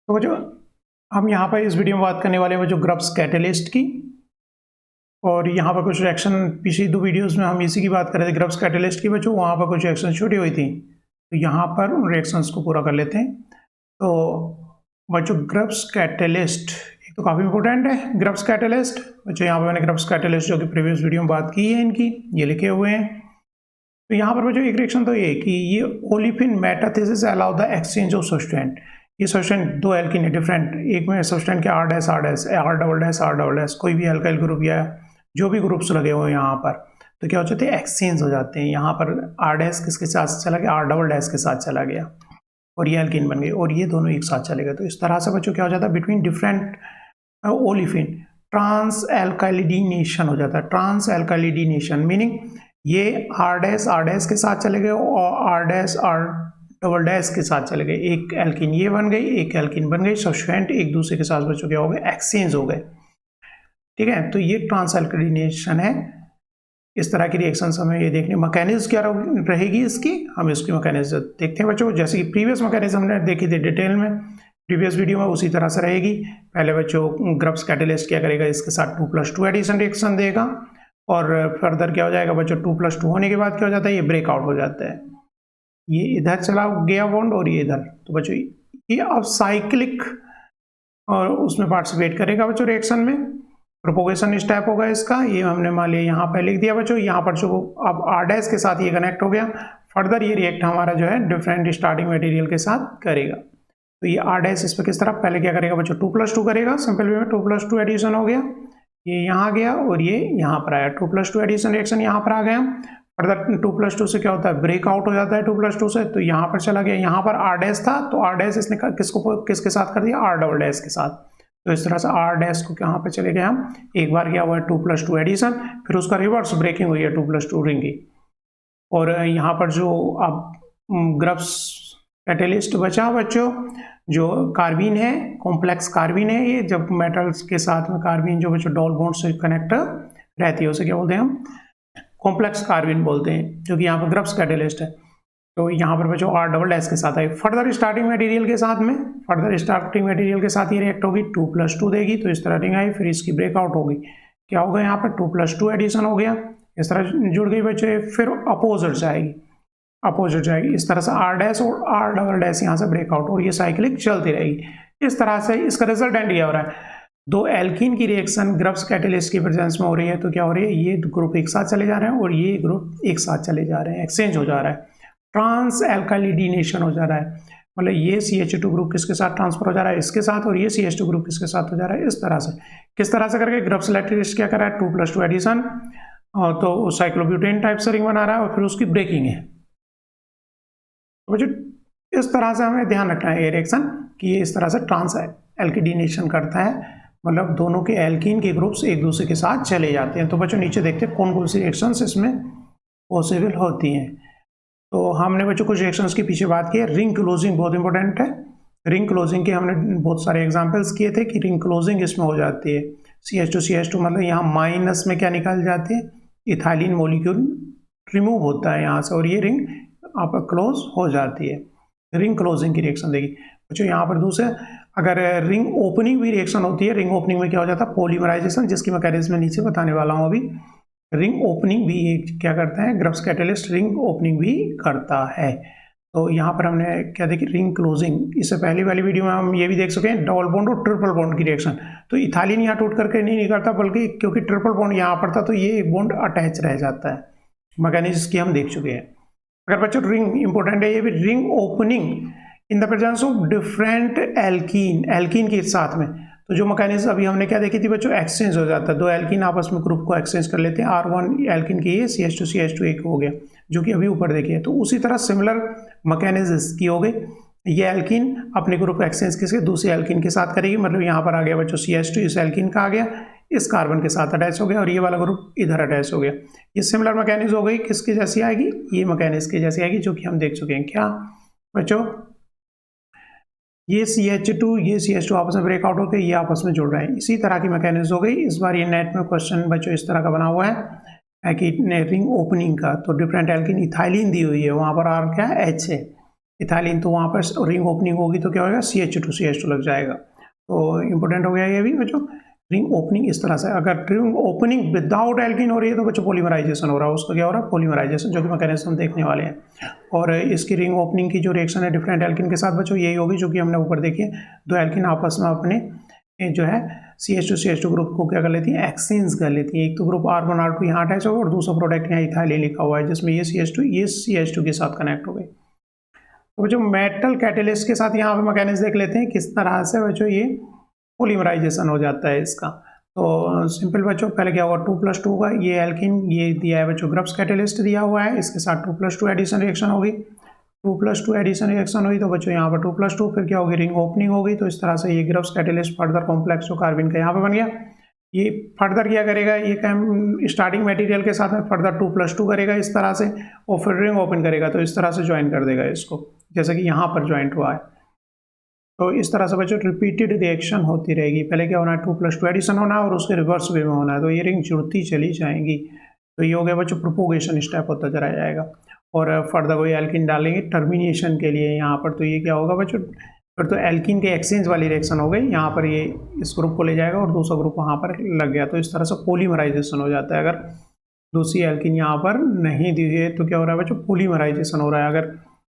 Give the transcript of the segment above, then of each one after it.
तो जो हम यहाँ पर इस वीडियो में बात करने वाले हैं वो जो ग्रब्स कैटलिस्ट की, और यहाँ पर कुछ रिएक्शन पिछली दो वीडियोस में हम इसी की बात कर रहे थे ग्रब्स कैटलिस्ट की बच्चों, वहाँ पर कुछ रिएक्शन छूटी हुई थी, तो यहाँ पर उन रिएक्शंस को पूरा कर लेते हैं। तो बच्चों ग्रब्स कैटलिस्ट एक तो काफ़ी इंपॉर्टेंट है ग्रब्स कैटलिस्ट बच्चों। यहाँ पर मैंने ग्रब्स कैटलिस्ट जो कि प्रीवियस वीडियो में बात की है इनकी, ये लिखे हुए हैं। तो यहाँ पर बच्चों एक रिएक्शन तो ये कि ये olefin metathesis allow the exchange of substituent. ये सब्सटेंट दो एल्कीन है डिफरेंट, एक में सब्सटेंट के R dash R dash R double dash R double dash, कोई भी अल्काइल ग्रुप या जो भी ग्रुप्स लगे हुए हैं यहाँ पर, तो क्या हो जाते हैं एक्सचेंज हो जाते हैं। यहाँ पर आर डैश किसके साथ चला गया, आर डबल डैश के साथ चला गया और ये एल्कीन बन गई, और ये दोनों एक साथ चले गए। तो इस तरह से बच्चों क्या हो जाता है between different olefin trans alkylidenation हो जाता है। ट्रांस एल्काइलिडीनेशन मीनिंग ये आर डैश के साथ चले गए और R dash R double dash के साथ चले गए, एक एल्कीन ये बन गई, एक एल्कीन बन गई, सब्सटेंट एक दूसरे के साथ बच्चों क्या हो गए एक्सचेंज हो गए। ठीक है, तो ये ट्रांस एल्काइलिनेशन है। इस तरह की रिएक्शंस हमें ये देखने मैकेनिज्म क्या रहेगी इसकी, हम इसकी मैकेनिज्म देखते हैं बच्चों। जैसे कि प्रीवियस मैकेनिज्म हमने देखी थी डिटेल में प्रीवियस वीडियो में, उसी तरह से रहेगी। पहले बच्चों ग्रब्स कैटलिस्ट क्या करेगा, इसके साथ 2+2 एडिशन रिएक्शन देगा, और फर्दर क्या हो जाएगा बच्चों 2+2 होने के बाद क्या हो जाता है, ये ब्रेकआउट हो जाता है, ये इधर चला गया बॉन्ड और ये इधर। तो बच्चों ये अब साइक्लिक और उसमें पार्टिसिपेट करेगा बच्चों रिएक्शन में। प्रोपोगेशन स्टेप होगा इसका, ये हमने मान लिया यहाँ पर लिख दिया बच्चों। यहाँ पर जो अब आर डैश के साथ ये कनेक्ट हो गया, फर्दर ये रिएक्ट हमारा जो है डिफरेंट स्टार्टिंग मटेरियल के साथ करेगा। तो ये आर डैश इस पर किस तरह पहले क्या करेगा बच्चों 2+2 करेगा, सिंपल वे में 2+2 एडिशन हो गया, ये यहाँ गया और ये यहाँ पर आया, 2+2 एडिशन रिएक्शन यहाँ पर आ गया। फर्दर 2+2 से क्या होता है ब्रेकआउट हो जाता है 2+2 से, तो यहाँ पर चला गया, यहाँ पर आर डैश था तो आर डैश इसने किसके साथ कर दिया, आर डबल डैश के साथ। तो इस तरह से आर डैश को यहाँ पे चले गए हम, एक बार क्या हुआ है 2+2 एडिशन, फिर उसका रिवर्स ब्रेकिंग हुई है 2+2 रिंग की। और यहाँ पर जो अब ग्रब्स कैटलिस्ट बचा बच्चों, जो कार्बिन है कॉम्प्लेक्स कार्बिन है, ये जब मेटल्स के साथ में कार्बिन जो बच्चों डबल बॉन्ड से कनेक्ट रहती है उसे क्या बोलते हैं हम, कॉम्प्लेक्स कार्बिन बोलते हैं, जो कि यहाँ पर ग्रब्स कैटलिस्ट है। तो यहाँ पर बच्चों आर डबल डैश के साथ आई, फर्दर स्टार्टिंग मटेरियल के साथ में, फर्दर स्टार्टिंग मटेरियल के साथ ये रिएक्ट होगी 2+2 देगी, तो इस तरह रिंग आई, फिर इसकी ब्रेकआउट होगी, क्या होगा यहाँ पर 2+2 एडिशन हो गया, इस तरह जुड़ गई बच्चों। फिर अपोजिट जाएगी, अपोजिट जाएगी, इस तरह से आर डैश और आर डबल डैश यहाँ से ब्रेकआउट, और ये साइक्लिक चलती रहेगी। इस तरह से इसका रिजल्टेंट क्या हो रहा है, दो एल्कीन की रिएक्शन ग्रब्स कैटलिस्ट की प्रेजेंस में हो रही है, तो क्या हो रही है ये ग्रुप एक साथ चले जा रहे हैं और ये ग्रुप एक साथ चले जा रहे हैं, एक्सचेंज हो जा रहा है, ट्रांस एल्काइलिडीनेशन हो जा रहा है। मतलब ये CH2 ग्रुप किसके साथ ट्रांसफर हो जा रहा है, इसके साथ, और ये CH2 ग्रुप किसके साथ हो जा रहा है, इस तरह से। किस तरह से करके ग्रब्स कैटलिस्ट क्या कर रहा है 2+2 एडिशन, तो साइक्लोब्यूटेन टाइप से रिंग बना रहा है और फिर उसकी ब्रेकिंग है। तो इस तरह से हमें ध्यान रखना है ये रिएक्शन कि ये इस तरह से ट्रांस एल्किडीनेशन करता है, मतलब दोनों के एल्कीन के ग्रुप्स एक दूसरे के साथ चले जाते हैं। तो बच्चों नीचे देखते हैं कौन कौन सी रिएक्शंस इसमें पॉसिबल होती हैं। तो हमने बच्चों कुछ रिएक्शंस के पीछे बात की है, रिंग क्लोजिंग बहुत इंपॉर्टेंट है। रिंग क्लोजिंग के हमने बहुत सारे एग्जांपल्स किए थे कि रिंग क्लोजिंग इसमें हो जाती है, CH2 मतलब यहाँ माइनस में क्या निकल जाती है, इथाइलिन मॉलिक्यूल रिमूव होता है यहाँ से, और ये रिंग आप क्लोज हो जाती है। रिंग क्लोजिंग की रिएक्शन देखिए बच्चों, यहाँ पर दूसरे अगर रिंग ओपनिंग भी रिएक्शन होती है, रिंग ओपनिंग में क्या हो जाता है पॉलीमराइजेशन, जिसकी मैकेनिज्म नीचे बताने वाला हूँ अभी। रिंग ओपनिंग भी क्या करता है ग्रब्स कैटलिस्ट, रिंग ओपनिंग भी करता है। तो यहाँ पर हमने क्या देखी रिंग क्लोजिंग, इससे पहले वाली वीडियो में हम ये भी देख सके हैं डबल बॉन्ड और ट्रिपल बॉन्ड की रिएक्शन। तो इथाइलिन यहाँ टूट करके नहीं निकलता, बल्कि क्योंकि ट्रिपल बॉन्ड यहाँ पर था तो ये बॉन्ड अटैच रह जाता है, मैकेनिज्म की हम देख चुके हैं। अगर बच्चों रिंग इंपॉर्टेंट है, ये भी ring opening in the presence of different alkene, alkene के साथ में। तो जो मैकेनिज्म अभी हमने क्या देखी थी बच्चों, एक्सचेंज हो जाता है, दो एल्कीन आपस में ग्रुप को एक्सचेंज कर लेते हैं, R1 एल्कीन की ये CH2 एक हो गया, जो कि अभी ऊपर देखिए। तो उसी तरह सिमिलर मैकेनिज्म की हो गई, ये एल्कीन अपने ग्रुप एक्सचेंज किसके दूसरे एल्कीन के साथ करेगी, मतलब यहाँ पर आ गया बच्चों CH2 इस एल्कीन का आ गया, इस कार्बन के साथ अटैच हो गया, और ये वाला ग्रुप इधर अटैच हो गया। ये सिमिलर मैकेनिज्म हो गई, किसकी जैसी आएगी, ये मैकेनिज्म की जैसी आएगी, जो कि हम देख चुके हैं। क्या बच्चों, ये CH2 आपस में ब्रेकआउट होकर ये आपस में जुड़ रहे हैं, इसी तरह की मैकेनिज्म हो गई। इस बार ये नेट में क्वेश्चन बच्चों इस तरह का बना हुआ है कि रिंग ओपनिंग का, तो डिफरेंट एल्कीन इथाइलिन दी हुई है, वहाँ पर R क्या है H है, इथाइलिन, तो वहाँ पर रिंग ओपनिंग होगी तो क्या होगा, CH2 लग जाएगा। तो इंपॉर्टेंट हो गया ये भी बच्चों, रिंग ओपनिंग इस तरह से। अगर रिंग ओपनिंग विदाउट एल्किन हो रही है तो बच्चों पॉलीमराइजेशन हो रहा है, उसका क्या हो रहा है, पॉलीमराइजेशन, जो कि मैकेनिज्म देखने वाले हैं। और इसकी रिंग ओपनिंग की जो रिएक्शन है डिफरेंट एल्किन के साथ बच्चों यही होगी जो कि हमने ऊपर देखी है। दो एल्किन आपस में अपने जो है CH2 ग्रुप को क्या कर लेती है, एक्सचेंज कर लेती है। एक तो ग्रुप R1 R2 यहाँ अटैच होगा और दूसरा प्रोडक्ट यहाँ इथाइलिन लिखा हुआ है जिसमें ये CH2 के साथ कनेक्ट हो गई। तो जो मेटल कैटेलिस्ट के साथ यहाँ पे मैकेनिज्म देख लेते हैं किस तरह से बच्चों ये पॉलीमराइजेशन हो जाता है इसका। तो सिंपल बच्चों, पहले क्या होगा, 2+2 का ये एल्किन, ये दिया है बच्चों ग्रब्स कैटेलिस्ट दिया हुआ है, इसके साथ 2+2 एडिशन रिएक्शन होगी। 2+2 एडिशन रिएक्शन हुई तो बच्चों यहाँ पर 2+2 फिर क्या होगी, रिंग ओपनिंग होगी। तो इस तरह से ये ग्रब्स कैटेलिस्ट फर्दर कॉम्प्लेक्स जो कार्बन का यहाँ पे बन गया, ये फर्दर क्या करेगा, ये स्टार्टिंग मटेरियल के साथ में फर्दर 2+2 करेगा इस तरह से, और फिर रिंग ओपन करेगा तो इस तरह से ज्वाइन कर देगा इसको, जैसे कि यहाँ पर ज्वाइंट हुआ है। तो इस तरह से बच्चों रिपीटेड रिएक्शन होती रहेगी। पहले क्या होना है, 2+2 एडिशन होना है और उसके रिवर्स वे में होना है, तो ये रिंग जुड़ती चली जाएंगी। तो ये हो गया बच्चों प्रोपोगेशन स्टेप होता चला जाएगा। और फर्दर कोई एल्किन डालेंगे टर्मिनेशन के लिए यहाँ पर, तो ये क्या होगा बच्चों, फिर तो एल्किन के एक्सचेंज वाली रिएक्शन हो गई, यहाँ पर ये इस ग्रुप को ले जाएगा और दूसरा ग्रुप वहाँ पर लग गया। तो इस तरह से पॉलीमराइजेशन हो जाता है। अगर दूसरी एल्किन यहाँ पर नहीं दी है तो क्या हो रहा है बच्चों, पॉलीमराइजेशन हो रहा है। अगर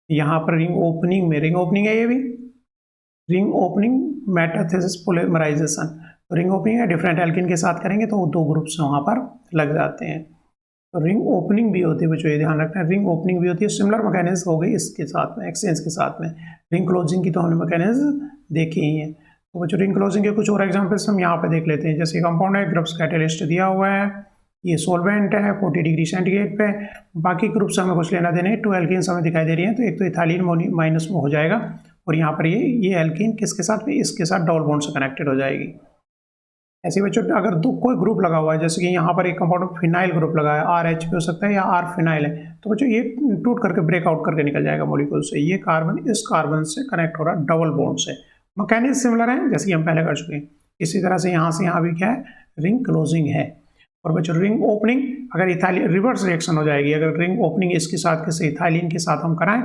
यहाँ पर रिंग ओपनिंग में, रिंग ओपनिंग है ये भी, रिंग ओपनिंग मेटाथेसिस पॉलीमराइजेशन, तो रिंग ओपनिंग है डिफरेंट एल्किन के साथ करेंगे तो दो ग्रुप्स वहाँ पर लग जाते हैं। तो रिंग ओपनिंग भी होती है बच्चों, ये ध्यान रखना है, रिंग ओपनिंग भी होती है। सिमिलर मैकेनिज्म हो गई इसके साथ में, एक्सचेंज के साथ में। रिंग क्लोजिंग की तो हमने मैकेनिज्म देखी ही है। तो बच्चों रिंग क्लोजिंग के कुछ और एग्जांपल्स हम यहाँ पे देख लेते हैं। जैसे कंपाउंड है, ग्रब्स कैटेलिस्ट दिया हुआ है, ये सोलवेंट है 40 डिग्री सेंटीग्रेड पे। बाकी ग्रुप से हमें कुछ लेना देना है, 2 एल्किन्स हमें दिखाई दे रही हैं, तो एक तो इथाइलिन माइनस में हो जाएगा और यहाँ पर ये एल्किन किसके साथ में, इसके साथ डबल बॉन्ड से कनेक्टेड हो जाएगी। ऐसे बच्चों अगर कोई ग्रुप लगा हुआ है, जैसे कि यहाँ पर एक कंपाउंड फिनाइल ग्रुप लगा है, RH भी हो सकता है या R फिनाइल है, तो बच्चों ये टूट करके ब्रेकआउट करके निकल जाएगा मॉलिक्यूल से। ये कार्बन इस कार्बन से कनेक्ट हो रहा है डबल बॉन्ड से। मैकेनिज्म सिमिलर है जैसे कि हम पहले कर चुके हैं। इसी तरह से यहाँ भी क्या है, रिंग क्लोजिंग है। और बच्चों रिंग ओपनिंग, अगर इथाइलिन रिवर्स रिएक्शन हो जाएगी, अगर रिंग ओपनिंग इसके साथ किसी इथाइलिन के साथ हम कराएं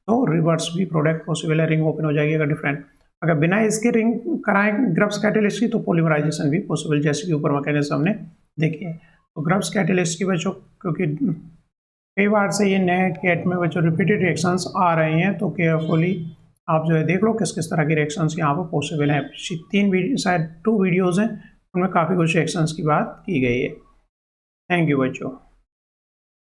तो रिवर्स भी प्रोडक्ट पॉसिबल है, रिंग ओपन हो जाएगी अगर डिफरेंट। अगर बिना इसके रिंग कराएं ग्रब्स कैटेलिस्ट की तो पॉलीमराइजेशन भी पॉसिबल, जैसे कि ऊपर मैकेनिज्म हमने देखी है। तो ग्रब्स कैटेलिस्ट की बच्चों, क्योंकि कई बार से ये नए कैट में बच्चों रिपीटेड रिएक्शंस आ रहे हैं, तो केयरफुली आप जो है देख लो किस किस तरह की रिएक्शंस यहाँ पर पॉसिबल हैं। 2 वीडियोज़ हैं, उनमें काफ़ी कुछ रिएक्शंस की बात की गई है। थैंक यू बच्चों।